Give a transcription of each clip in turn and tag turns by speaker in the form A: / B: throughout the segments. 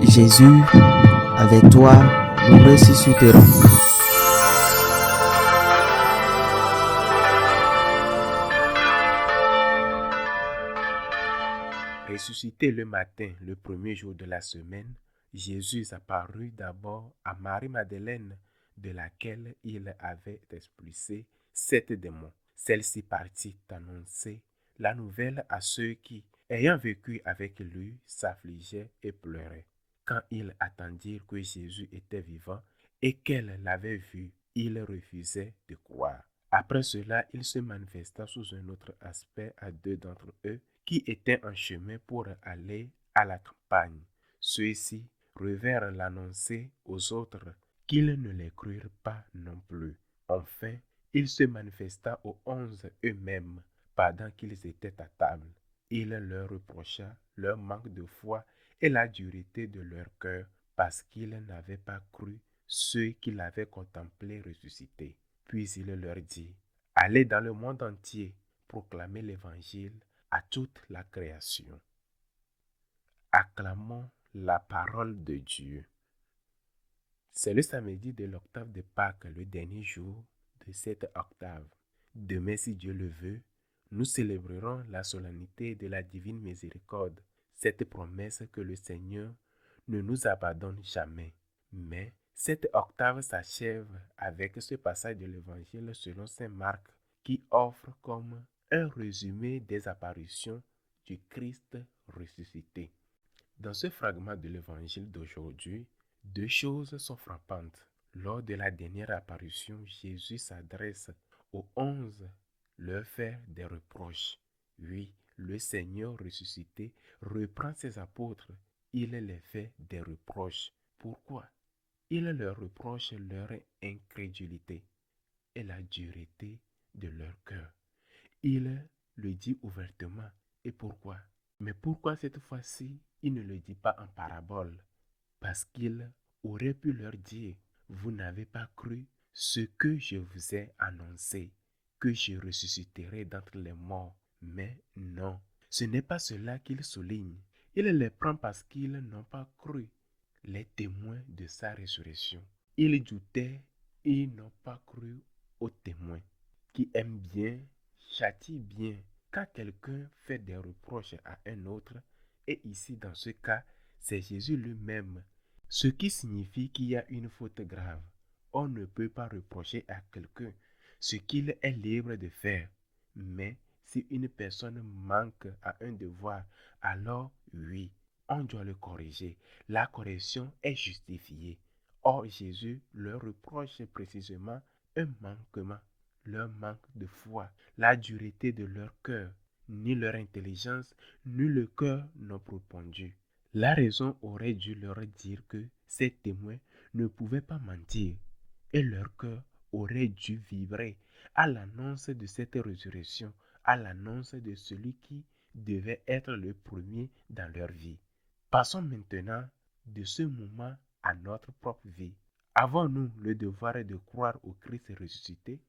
A: Jésus, avec toi, nous ressusciterons.
B: Ressuscité le matin, le premier jour de la semaine, Jésus apparut d'abord à Marie-Madeleine, de laquelle il avait expulsé 7 démons. Celle-ci partit annoncer la nouvelle à ceux qui, ayant vécu avec lui, s'affligeaient et pleuraient. Quand ils attendirent que Jésus était vivant et qu'elle l'avait vu, ils refusaient de croire. Après cela, il se manifesta sous un autre aspect à 2 d'entre eux qui étaient en chemin pour aller à la campagne. Ceux-ci revinrent l'annoncer aux autres, qu'ils ne les crurent pas non plus. Enfin, il se manifesta aux 11 eux-mêmes pendant qu'ils étaient à table. Il leur reprocha leur manque de foi et la dureté de leur cœur parce qu'ils n'avaient pas cru ceux qui l'avaient contemplé ressuscité. Puis il leur dit, « Allez dans le monde entier, proclamez l'Évangile à toute la création. » Acclamons la parole de Dieu. C'est le samedi de l'octave de Pâques, le dernier jour de cette octave. Demain, si Dieu le veut, nous célébrerons la solennité de la divine miséricorde, cette promesse que le Seigneur ne nous abandonne jamais. Mais cette octave s'achève avec ce passage de l'Évangile selon saint Marc qui offre comme un résumé des apparitions du Christ ressuscité. Dans ce fragment de l'Évangile d'aujourd'hui, 2 choses sont frappantes. Lors de la dernière apparition, Jésus s'adresse aux 11, leur fait des reproches. Oui, le Seigneur ressuscité reprend ses apôtres. Il les fait des reproches. Pourquoi? Il leur reproche leur incrédulité et la dureté de leur cœur. Il le dit ouvertement. Et pourquoi? Mais pourquoi cette fois-ci, il ne le dit pas en parabole? Parce qu'il aurait pu leur dire, vous n'avez pas cru ce que je vous ai annoncé, que je ressusciterai d'entre les morts. Mais non, ce n'est pas cela qu'il souligne. Il les prend parce qu'ils n'ont pas cru, les témoins de sa résurrection. Ils doutaient, ils n'ont pas cru aux témoins, qui aiment bien, châtient bien. Quand quelqu'un fait des reproches à un autre, et ici dans ce cas, c'est Jésus lui-même, ce qui signifie qu'il y a une faute grave. On ne peut pas reprocher à quelqu'un ce qu'il est libre de faire. Mais si une personne manque à un devoir, alors oui, on doit le corriger. La correction est justifiée. Or, Jésus leur reproche précisément un manquement, leur manque de foi, la dureté de leur cœur. Ni leur intelligence, ni le cœur n'ont répondu. La raison aurait dû leur dire que ces témoins ne pouvaient pas mentir et leur cœur aurait dû vibrer à l'annonce de cette résurrection, à l'annonce de celui qui devait être le premier dans leur vie. Passons maintenant de ce moment à notre propre vie. Avons-nous le devoir de croire au Christ ressuscité?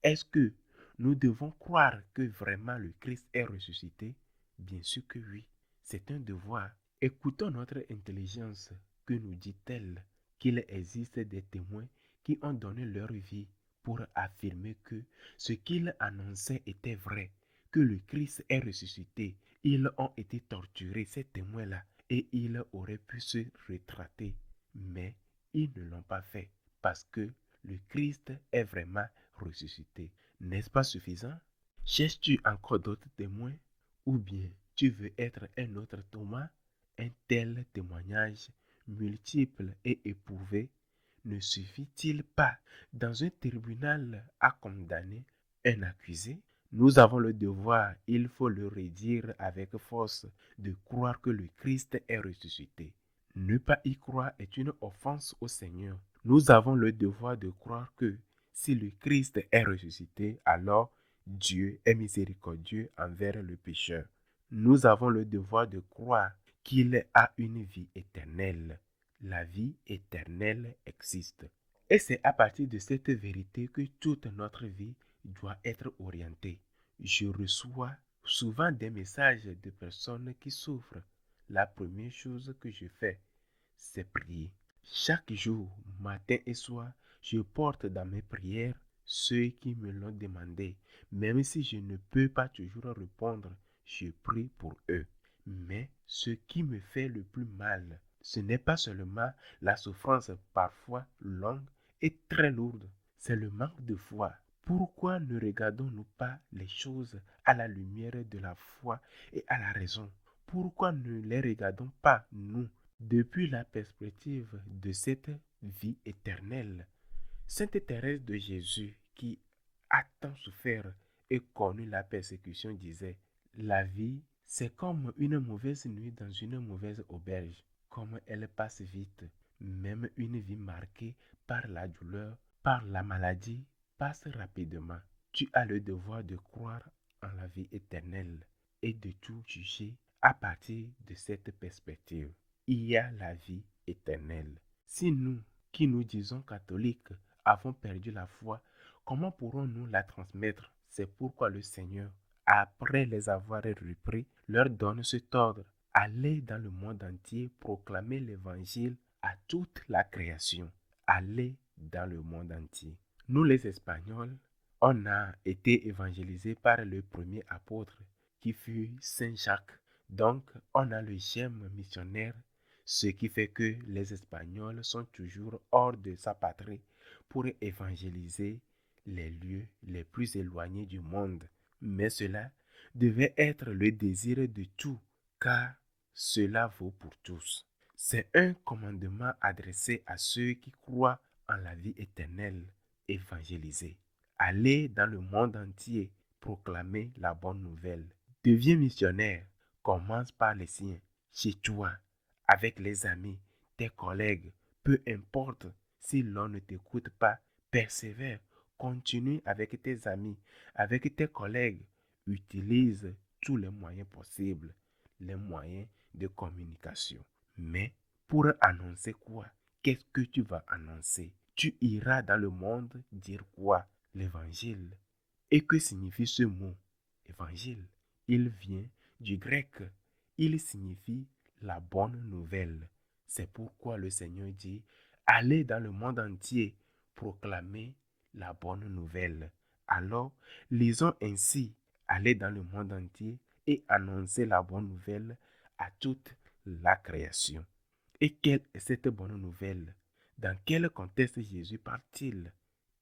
B: Est-ce que nous devons croire que vraiment le Christ est ressuscité? Bien sûr que oui, c'est un devoir. Écoutons notre intelligence. Que nous dit-elle? Qu'il existe des témoins qui ont donné leur vie pour affirmer que ce qu'ils annonçaient était vrai, que le Christ est ressuscité. Ils ont été torturés, ces témoins-là, et ils auraient pu se rétracter. Mais ils ne l'ont pas fait parce que le Christ est vraiment ressuscité. N'est-ce pas suffisant? Cherches-tu encore d'autres témoins? Ou bien tu veux être un autre Thomas? Un tel témoignage multiple et éprouvé ne suffit-il pas dans un tribunal à condamner un accusé? Nous avons le devoir, il faut le redire avec force, de croire que le Christ est ressuscité. Ne pas y croire est une offense au Seigneur. Nous avons le devoir de croire que si le Christ est ressuscité, alors Dieu est miséricordieux envers le pécheur. Nous avons le devoir de croire qu'il a une vie éternelle. La vie éternelle existe. Et c'est à partir de cette vérité que toute notre vie doit être orientée. Je reçois souvent des messages de personnes qui souffrent. La première chose que je fais, c'est prier. Chaque jour, matin et soir, je porte dans mes prières ceux qui me l'ont demandé. Même si je ne peux pas toujours répondre, je prie pour eux. Mais ce qui me fait le plus mal, ce n'est pas seulement la souffrance parfois longue et très lourde, c'est le manque de foi. Pourquoi ne regardons-nous pas les choses à la lumière de la foi et à la raison? Pourquoi ne les regardons pas, nous, depuis la perspective de cette vie éternelle? Sainte Thérèse de Jésus, qui a tant souffert et connu la persécution, disait: la vie, c'est comme une mauvaise nuit dans une mauvaise auberge. Comme elle passe vite, même une vie marquée par la douleur, par la maladie, passe rapidement. Tu as le devoir de croire en la vie éternelle et de tout juger à partir de cette perspective. Il y a la vie éternelle. Si nous, qui nous disons catholiques, avons perdu la foi, comment pourrons-nous la transmettre? C'est pourquoi le Seigneur, après les avoir repris, leur donne cet ordre: allez dans le monde entier proclamer l'évangile à toute la création. Allez dans le monde entier. Nous les Espagnols, on a été évangélisés par le premier apôtre qui fut Saint Jacques. Donc, on a le gemme missionnaire, ce qui fait que les Espagnols sont toujours hors de sa patrie pour évangéliser les lieux les plus éloignés du monde. Mais cela devait être le désir de tous, car cela vaut pour tous. C'est un commandement adressé à ceux qui croient en la vie éternelle. Évangéliser. Allez dans le monde entier proclamer la bonne nouvelle. Deviens missionnaire. Commence par les siens, chez toi, avec les amis, tes collègues. Peu importe si l'on ne t'écoute pas, persévère. Continue avec tes amis, avec tes collègues. Utilise tous les moyens possibles, les moyens de communication. Mais pour annoncer quoi? Qu'est-ce que tu vas annoncer? Tu iras dans le monde dire quoi? L'évangile. Et que signifie ce mot? Évangile. Il vient du grec. Il signifie la bonne nouvelle. C'est pourquoi le Seigneur dit: allez dans le monde entier proclamer la bonne nouvelle. Alors, lisons ainsi: allez dans le monde entier et annoncer la bonne nouvelle à toute la création. Et quelle est cette bonne nouvelle? Dans quel contexte Jésus parle-t-il?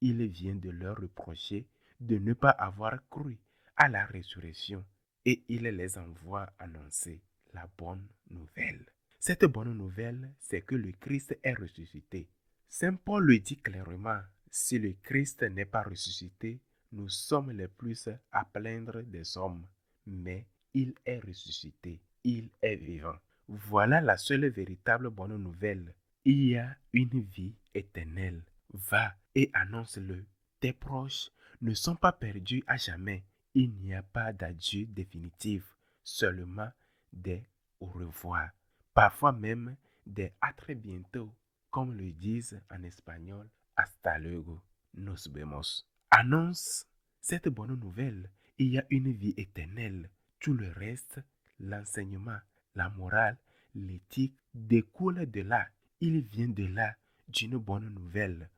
B: Il vient de leur reprocher de ne pas avoir cru à la résurrection et il les envoie annoncer la bonne nouvelle. Cette bonne nouvelle, c'est que le Christ est ressuscité. Saint Paul le dit clairement: si le Christ n'est pas ressuscité, nous sommes les plus à plaindre des hommes. Mais il est ressuscité, il est vivant. Voilà la seule véritable bonne nouvelle. Il y a une vie éternelle. Va et annonce-le. Tes proches ne sont pas perdus à jamais. Il n'y a pas d'adieu définitif, seulement des au revoir. Parfois même des à très bientôt, comme le disent en espagnol: hasta luego, nos vemos. Annonce cette bonne nouvelle. Il y a une vie éternelle. Tout le reste, l'enseignement, la morale, l'éthique découle de là. Il vient de là, d'une bonne nouvelle.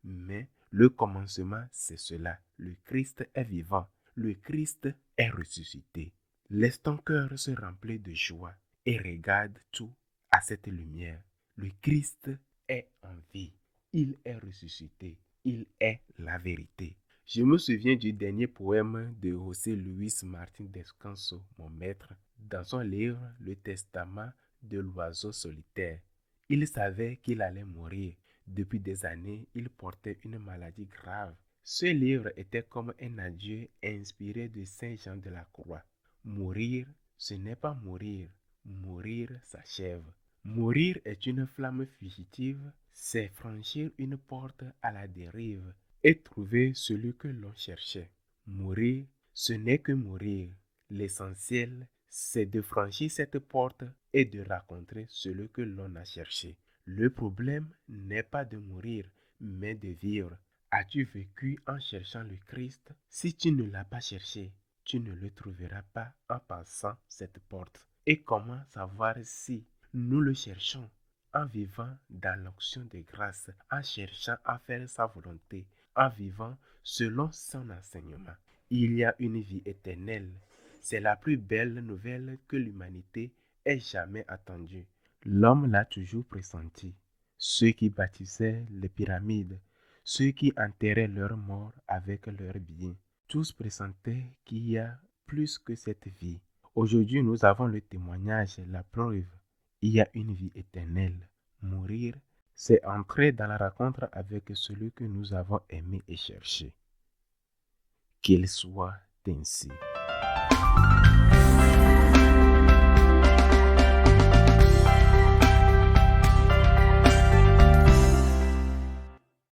B: Mais le commencement, c'est cela. Le Christ est vivant. Le Christ est ressuscité. Laisse ton cœur se remplir de joie et regarde tout à cette lumière. Le Christ est en vie. Il est ressuscité. Il est la vérité. Je me souviens du dernier poème de José Luis Martín Descanso, mon maître, dans son livre Le Testament de l'oiseau solitaire. Il savait qu'il allait mourir. Depuis des années, il portait une maladie grave. Ce livre était comme un adieu inspiré de Saint Jean de la Croix. Mourir, ce n'est pas mourir. Mourir s'achève. Mourir est une flamme fugitive, c'est franchir une porte à la dérive et trouver celui que l'on cherchait. Mourir, ce n'est que mourir. L'essentiel, c'est de franchir cette porte et de rencontrer celui que l'on a cherché. Le problème n'est pas de mourir, mais de vivre. As-tu vécu en cherchant le Christ? Si tu ne l'as pas cherché, tu ne le trouveras pas en passant cette porte. Et comment savoir si nous le cherchons? en vivant dans l'action de grâce, en cherchant à faire sa volonté, en vivant selon son enseignement. Il y a une vie éternelle. C'est la plus belle nouvelle que l'humanité ait jamais attendue. L'homme l'a toujours pressenti. Ceux qui bâtissaient les pyramides, ceux qui enterraient leurs morts avec leurs biens, tous pressentaient qu'il y a plus que cette vie. Aujourd'hui, nous avons le témoignage, la preuve. Il y a une vie éternelle. Mourir, c'est entrer dans la rencontre avec celui que nous avons aimé et cherché. Qu'il soit ainsi.